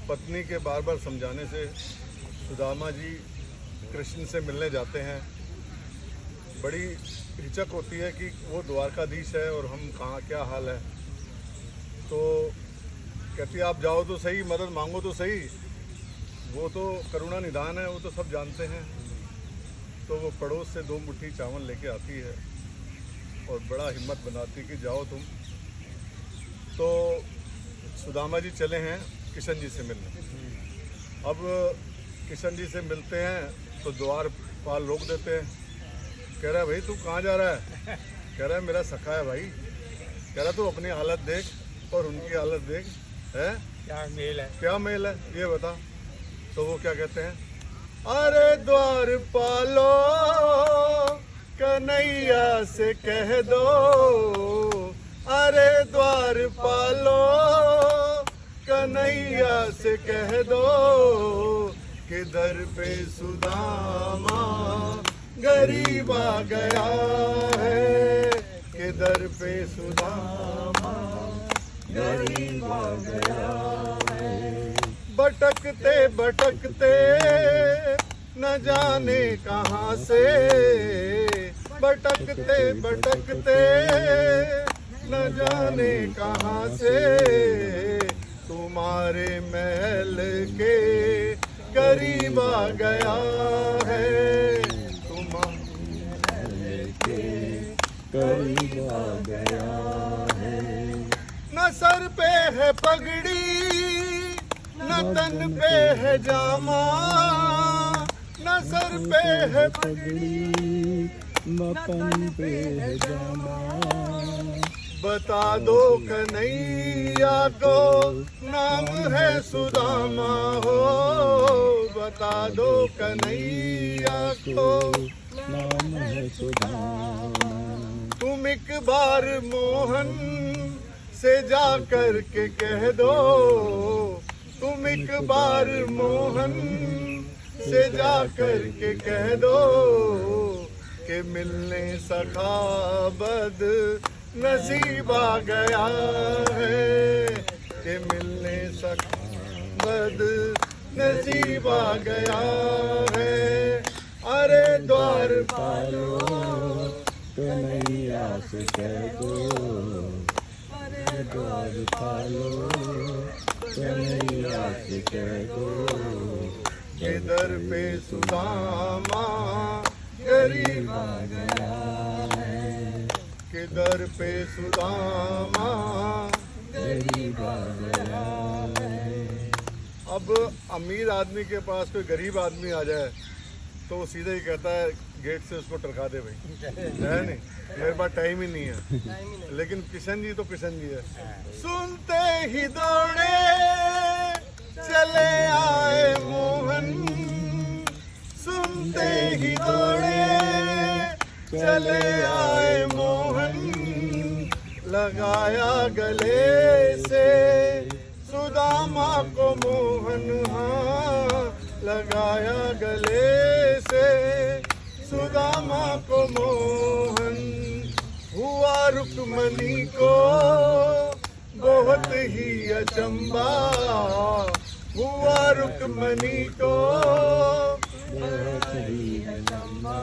पत्नी के बार बार समझाने से सुदामा जी कृष्ण से मिलने जाते हैं। बड़ी हिचक होती है कि वो द्वारकाधीश है और हम कहाँ, क्या हाल है। तो कहती है आप जाओ तो सही, मदद मांगो तो सही, वो तो करुणा निधान है, वो तो सब जानते हैं। तो वो पड़ोस से 2 मुट्ठी चावल लेके आती है और बड़ा हिम्मत बनाती कि जाओ तुम। तो सुदामा जी चले हैं किशन जी से मिलने। अब किशन जी से मिलते हैं तो द्वारपाल रोक देते हैं। कह रहा है भाई तू कहाँ जा रहा है? कह रहा है मेरा सखा है भाई। कह रहा तू अपनी हालत देख और उनकी हालत देख, है क्या मेल है, क्या मेल है ये बता। तो वो क्या कहते हैं, अरे द्वारपालो कन्हैया से कह दो, अरे द्वारपालो कन्हैया से कह दो कि दर पे सुदामा गरीब आ गया है, कि दर पे सुदामा गरीब आ गया है। भटकते भटकते न जाने कहाँ से, भटकते भटकते न जाने कहाँ से, तुम्हारे महल के करीब आ गया है, तुम्हारे महल के करीब आ गया है। न सर पे है पगड़ी न तन पे है जामा, न सर पे है पगड़ी न तन पे है जामा। बता दो कन्हैया को नाम है सुदामा हो, बता दो कन्हैया को नाम है सुदामा। तुम एक बार मोहन से जा कर के कह दो, तुम एक बार मोहन से जा कर के कह दो कि मिलने सखा बद नसीब आ गया है, कि मिलने सखा बद नसीब आ गया है। अरे द्वारपालो कन्हैया से कह दो, अरे द्वारपालो कन्हैया से कह दो कि दर पे सुदामा गरीब आ गया है, कि दर पे सुदामा गरीब आ गया है। अब अमीर आदमी के पास कोई गरीब आदमी आ जाए तो वो सीधे ही कहता है गेट से उसको टरका दे भाई, है नहीं, मेरे पास टाइम ही नहीं है। लेकिन किशन जी तो किशन जी है। सुनते ही दौड़े चले आए मोहन, सुनते ही दौड़े चले आए मोहन, लगाया गले से सुदामा को मोहन, हाँ लगाया गले से सुदामा को मोहन। हुआ रुक्मणी को बहुत ही अचंबा, हुआ रुक्मणी को बहुत ही अचंबा।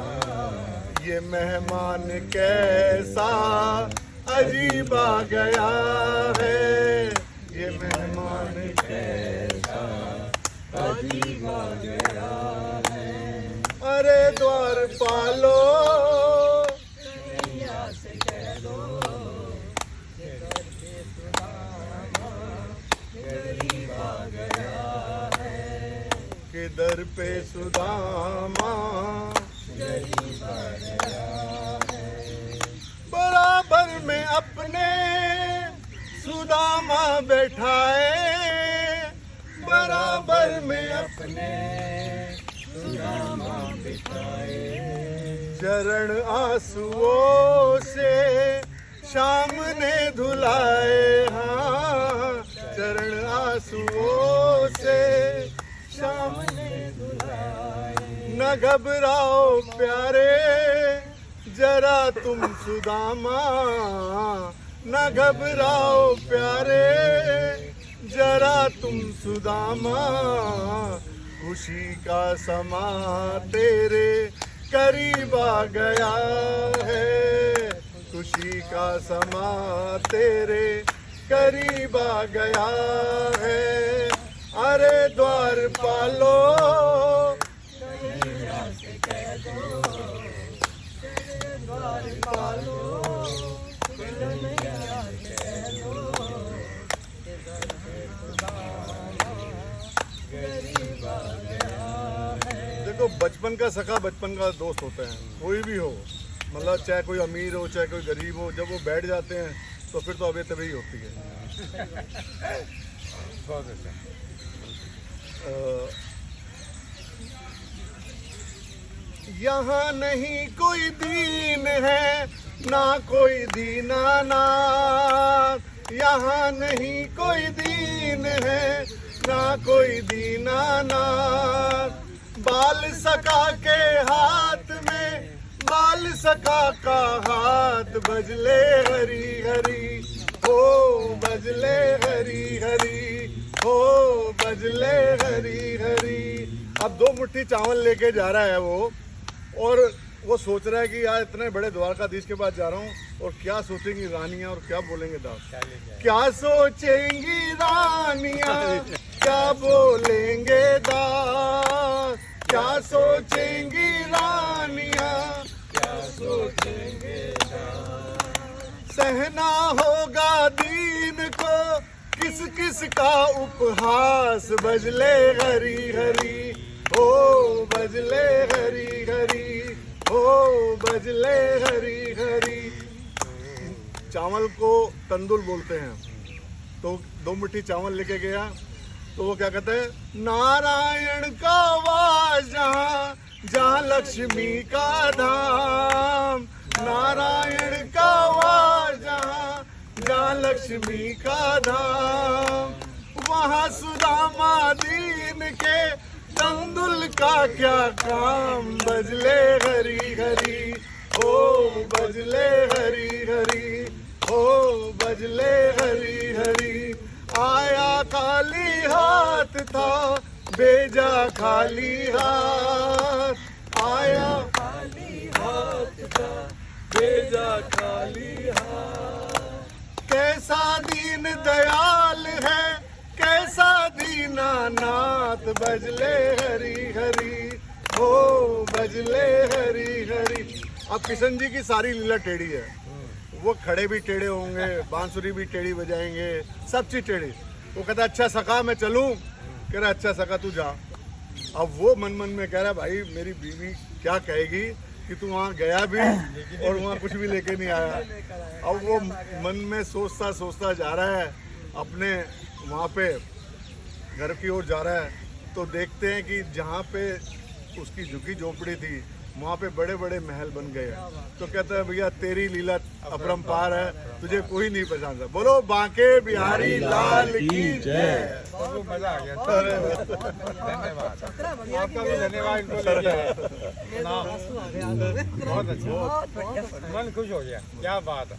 ये मेहमान कैसा अजीब आ गया है, ये मेहमान कैसा अजीब आ गया है। अरे द्वारपालो कन्हैया से कह दो कि दर पे सुदामा गरीब आ गया है, कि दर पे सुदामा गरीब आ गया है। बराबर में अपने सुदामा बैठाए, बराबर में अपने सुदामा बैठाए। चरण आंसुओं से शाम ने धुलाए, हाँ चरण आंसुओं से शाम ने धुलाए। न घबराओ प्यारे जरा तुम सुदामा, न घबराओ प्यारे जरा तुम सुदामा, खुशी का समा तेरे करीब आ गया है, खुशी का समा तेरे करीब आ गया है। अरे द्वार पालो, देखो बचपन का सखा बचपन का दोस्त होता है, कोई भी हो, मतलब चाहे कोई अमीर हो चाहे कोई गरीब हो, जब वो बैठ जाते हैं तो फिर तो अभी तभी होती है। बहुत अच्छा। यहाँ नहीं कोई दीन है ना कोई दीनानाथ, यहाँ नहीं कोई दीन है ना कोई दीनानाथ। बाल सखा के हाथ में बाल सखा का हाथ, बजले हरी हरी हो, बजले हरी हरी हो, बजले हरी हरी। अब 2 मुट्ठी चावल लेके जा रहा है वो, और वो सोच रहा है कि यार इतने बड़े द्वारकाधीश के पास जा रहा हूँ, और क्या सोचेंगी रानियां और क्या बोलेंगे दास, क्या सोचेंगी रानियां क्या बोलेंगे दास, क्या सोचेंगी रानियां क्या सोचेंगे दास। सहना होगा दीन को किस किस का उपहास, बजले हरी हरी हो, बजले हरी हरी हो, बजले हरी हरी। चावल को तंदुल बोलते हैं, तो 2 मुट्ठी चावल लेके गया तो वो क्या कहते हैं, नारायण का वास जहाँ जहाँ लक्ष्मी का धाम, नारायण का वास जहाँ जहाँ लक्ष्मी का धाम। वहाँ सुदामा दीन के तंदुल का क्या काम, बजले हरी हरी हो, बजले हरी हरी हो, बजले हरी हरी। आया खाली हाथ था भेजा खाली हाथ, आया खाली हाथ था भेजा खाली हाथ। कैसा दीन दयाल है कैसा दीनानाथ, बजले हरी हरी हो, बजले हरी हरी। अब किशन जी की सारी लीला टेढ़ी है, वो खड़े भी टेढ़े होंगे, बांसुरी भी टेढ़ी बजाएंगे, सब चीज टेढ़ी। वो कहता अच्छा सखा मैं चलूं, कह रहा अच्छा सखा तू जा। अब वो मन मन में कह रहा भाई मेरी बीवी क्या कहेगी कि तू वहाँ गया भी और वहाँ कुछ भी लेके नहीं आया। अब वो मन में सोचता सोचता जा रहा है, अपने वहाँ पे घर की ओर जा रहा है, तो देखते हैं कि जहाँ पे उसकी झुकी झोपड़ी थी वहाँ पे बड़े बड़े महल बन गए हैं। तो कहता है भैया तेरी लीला अपरंपार है, तुझे कोई नहीं पहचानता। बोलो बांके बिहारी लाल की जय। मजा आ गया, धन्यवाद आपका भी, धन्यवाद इनको लेके आए। बहुत अच्छा, मन खुश हो गया, क्या बात है।